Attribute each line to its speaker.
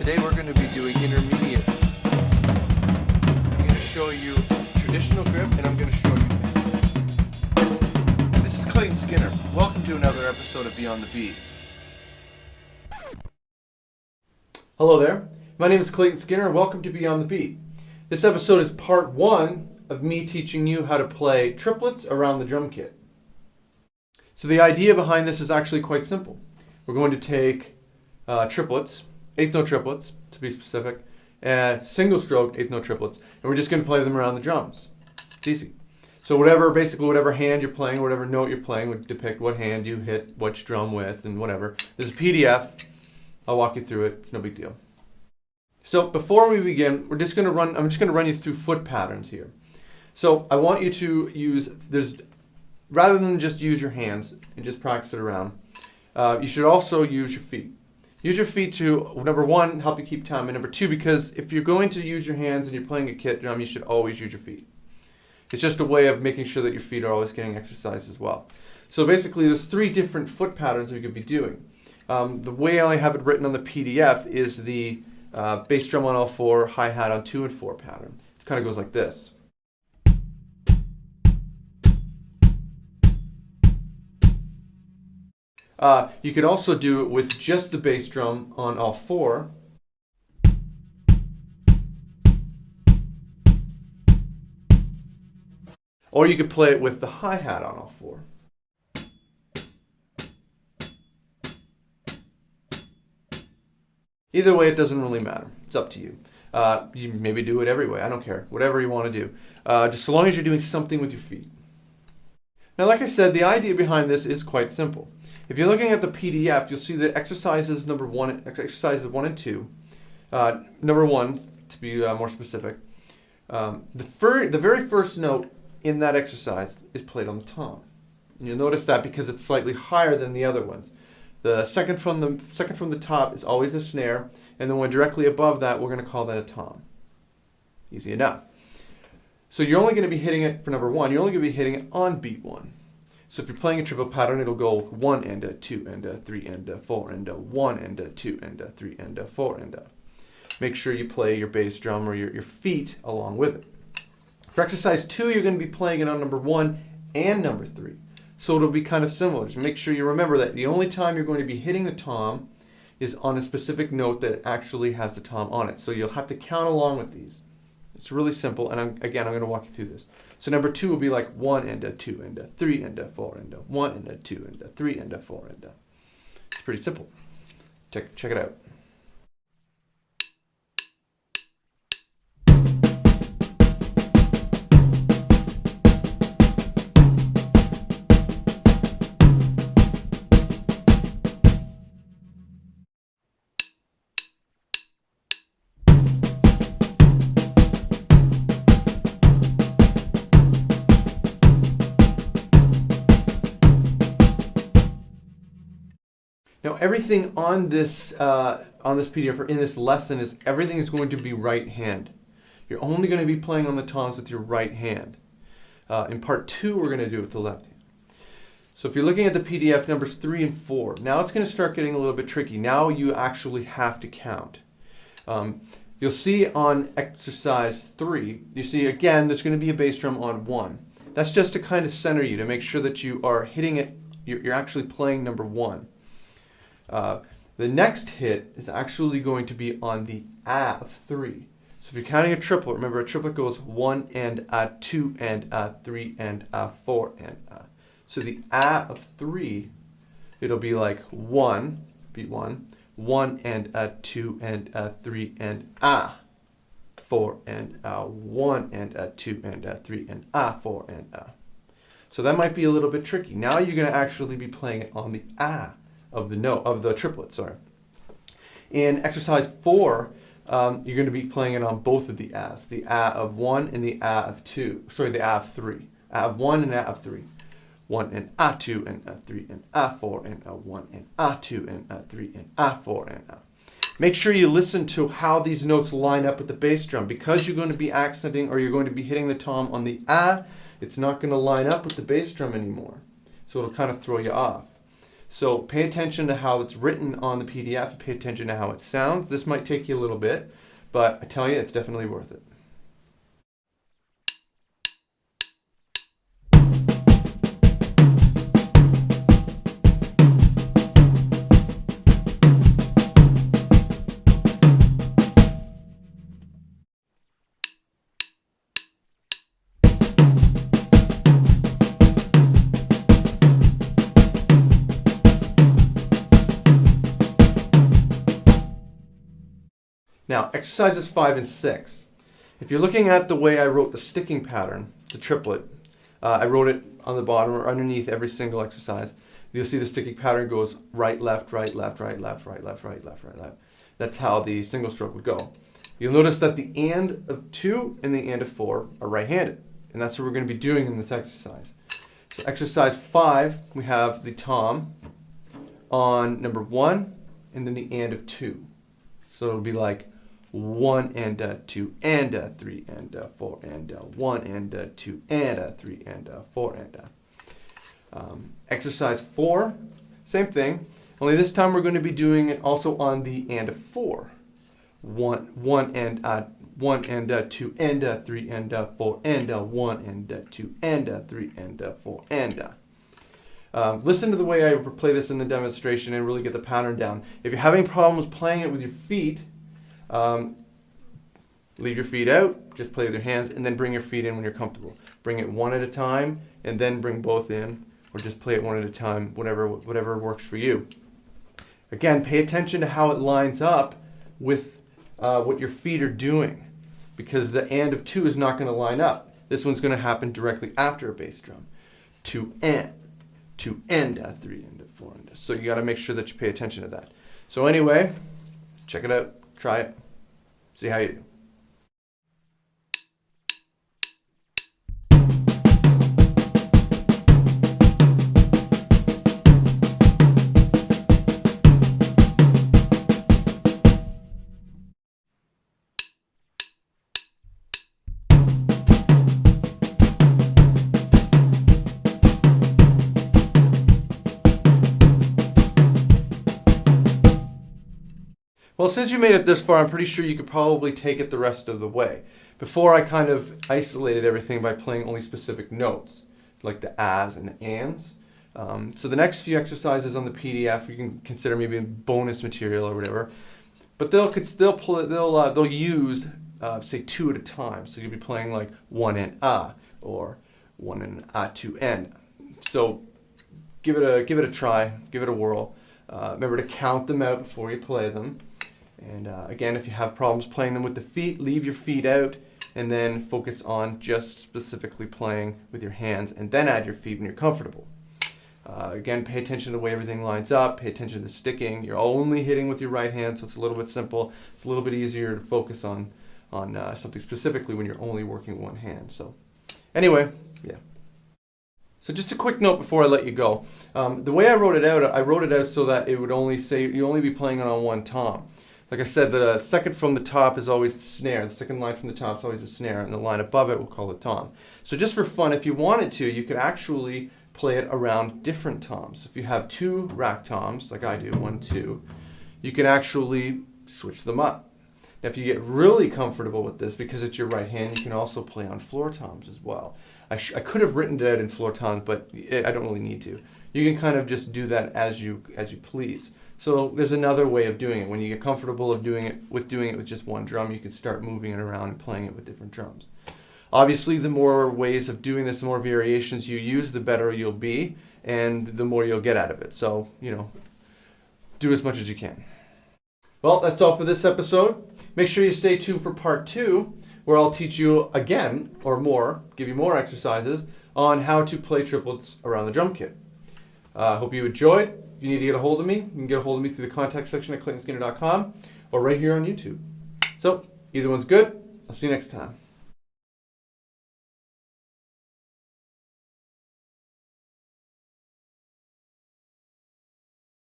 Speaker 1: Today we're going to be doing intermediate. I'm going to show you traditional grip and I'm going to show you this is Clayton Skinner. Welcome to another episode of Beyond the Beat. Hello there. My name is Clayton Skinner. Welcome to Beyond the Beat. This episode is part 1 of me teaching you how to play triplets around the drum kit. So the idea behind this is actually quite simple. We're going to take triplets, eighth note triplets to be specific, single stroke eighth note triplets, and we're just going to play them around the drums. It's easy. So basically whatever hand you're playing, whatever note you're playing would depict what hand you hit which drum with and whatever. There's a PDF. I'll walk you through it. It's no big deal. So before we begin, I'm just going to run you through foot patterns here. So I want you to rather than just use your hands and just practice it around, you should also use your feet. Use your feet to, number 1, help you keep time, and number 2, because if you're going to use your hands and you're playing a kit drum, you should always use your feet. It's just a way of making sure that your feet are always getting exercise as well. So basically there's 3 different foot patterns you could be doing. The way I have it written on the PDF is the bass drum on all 4, hi-hat on 2 and 4 pattern. It kind of goes like this. You could also do it with just the bass drum on all 4. Or you could play it with the hi-hat on all 4. Either way, it doesn't really matter. It's up to you. You maybe do it every way. I don't care. Whatever you want to do. Just so long as you're doing something with your feet. Now, like I said, the idea behind this is quite simple. If you're looking at the PDF, you'll see that exercises 1 and 2. Number 1, to be more specific, the very first note in that exercise is played on the tom. And you'll notice that because it's slightly higher than the other ones. The second from the top is always a snare, and the one directly above that, we're going to call that a tom. Easy enough. So you're only going to be hitting it for number 1. You're only going to be hitting it on beat 1. So if you're playing a triple pattern, it'll go 1 and a 2 and a 3 and a 4 and a 1 and a 2 and a 3 and a 4 and a. Make sure you play your bass drum or your feet along with it. For exercise 2, you're going to be playing it on number 1 and number 3. So it'll be kind of similar. Just make sure you remember that the only time you're going to be hitting the tom is on a specific note that actually has the tom on it. So you'll have to count along with these. It's really simple, and I'm going to walk you through this. So number 2 will be like 1 and a 2 and a 3 and a 4 and a 1 and a 2 and a 3 and a 4 and a. It's pretty simple. Check it out. Now everything on this PDF or in this lesson everything is going to be right hand. You're only going to be playing on the toms with your right hand. In part 2, we're going to do it with the left hand. So if you're looking at the PDF numbers 3 and 4, now it's going to start getting a little bit tricky. Now you actually have to count. You'll see on exercise 3, you see again there's going to be a bass drum on 1. That's just to kind of center you, to make sure that you are hitting it, you're actually playing number 1. The next hit is actually going to be on the A of 3. So if you're counting a triplet, remember a triplet goes 1 and a, 2 and a, 3 and a, 4 and a. So the A of 3, it'll be like 1, beat 1, 1 and a, 2 and a, 3 and a, 4 and a, 1 and a, 2 and a, 3 and a, 4 and a. So that might be a little bit tricky. Now you're going to actually be playing it on the A of the triplet, sorry. In exercise 4, you're going to be playing it on both of the A's, the A of 1 and the A of 2, sorry, the A of 3. A of 1 and A of 3. 1 and A2 and A3 and A4 and A1 and A2 and A3 and A4 and A. Make sure you listen to how these notes line up with the bass drum. Because you're going to be accenting or you're going to be hitting the tom on the A, it's not going to line up with the bass drum anymore. So it'll kind of throw you off. So pay attention to how it's written on the PDF, pay attention to how it sounds. This might take you a little bit, but I tell you, it's definitely worth it. Now, exercises 5 and 6. If you're looking at the way I wrote the sticking pattern, the triplet, I wrote it on the bottom or underneath every single exercise. You'll see the sticking pattern goes right, left, right, left, right, left, right, left, right, left, right, left. That's how the single stroke would go. You'll notice that the and of 2 and the and of 4 are right-handed. And that's what we're going to be doing in this exercise. So exercise 5, we have the tom on number 1 and then the and of 2. So it'll be like 1 and 2 and 3 and 4 and 1 and 2 and 3 and 4 and exercise 4, same thing, only this time we're going to be doing it also on the and of 4. 1 and 2 and 3 and 4 and 1 and 2 and 3 and 4 and listen to the way I play this in the demonstration and really get the pattern down. If you're having problems playing it with your feet, leave your feet out, just play with your hands, and then bring your feet in when you're comfortable. Bring it one at a time, and then bring both in, or just play it one at a time, whatever works for you. Again, pay attention to how it lines up with what your feet are doing, because the and of 2 is not going to line up. This one's going to happen directly after a bass drum. 2 and 3 and 4 and. So you got to make sure that you pay attention to that. So anyway, check it out. Try it. See how you do. Well, since you made it this far, I'm pretty sure you could probably take it the rest of the way. Before, I kind of isolated everything by playing only specific notes, like the as and the ands. So the next few exercises on the PDF, you can consider maybe bonus material or whatever. But they'll use say 2 at a time. So you'll be playing like 1 and or 1 and 2 and. So give it a try, give it a whirl. Remember to count them out before you play them. And again, if you have problems playing them with the feet, leave your feet out and then focus on just specifically playing with your hands, and then add your feet when you're comfortable. Again, pay attention to the way everything lines up, pay attention to the sticking. You're only hitting with your right hand, so it's a little bit simple. It's a little bit easier to focus on something specifically when you're only working one hand. So anyway, yeah. So just a quick note before I let you go. The way I wrote it out so that it would only say, you only be playing it on one tom. Like I said, the second from the top is always the snare. The second line from the top is always the snare, and the line above it we'll call the tom. So just for fun, if you wanted to, you could actually play it around different toms. If you have 2 rack toms, like I do, 1, 2, you can actually switch them up. Now, if you get really comfortable with this, because it's your right hand, you can also play on floor toms as well. I could have written it out in floor toms, but I don't really need to. You can kind of just do that as you please. So there's another way of doing it. When you get comfortable of doing it with just one drum, you can start moving it around and playing it with different drums. Obviously, the more ways of doing this, the more variations you use, the better you'll be, and the more you'll get out of it. So, do as much as you can. Well, that's all for this episode. Make sure you stay tuned for part 2, where I'll teach you again, or more, give you more exercises on how to play triplets around the drum kit. Hope you enjoyed. If you need to get a hold of me, you can get a hold of me through the contact section at claytonskinner.com or right here on YouTube. So, either one's good. I'll see you next time.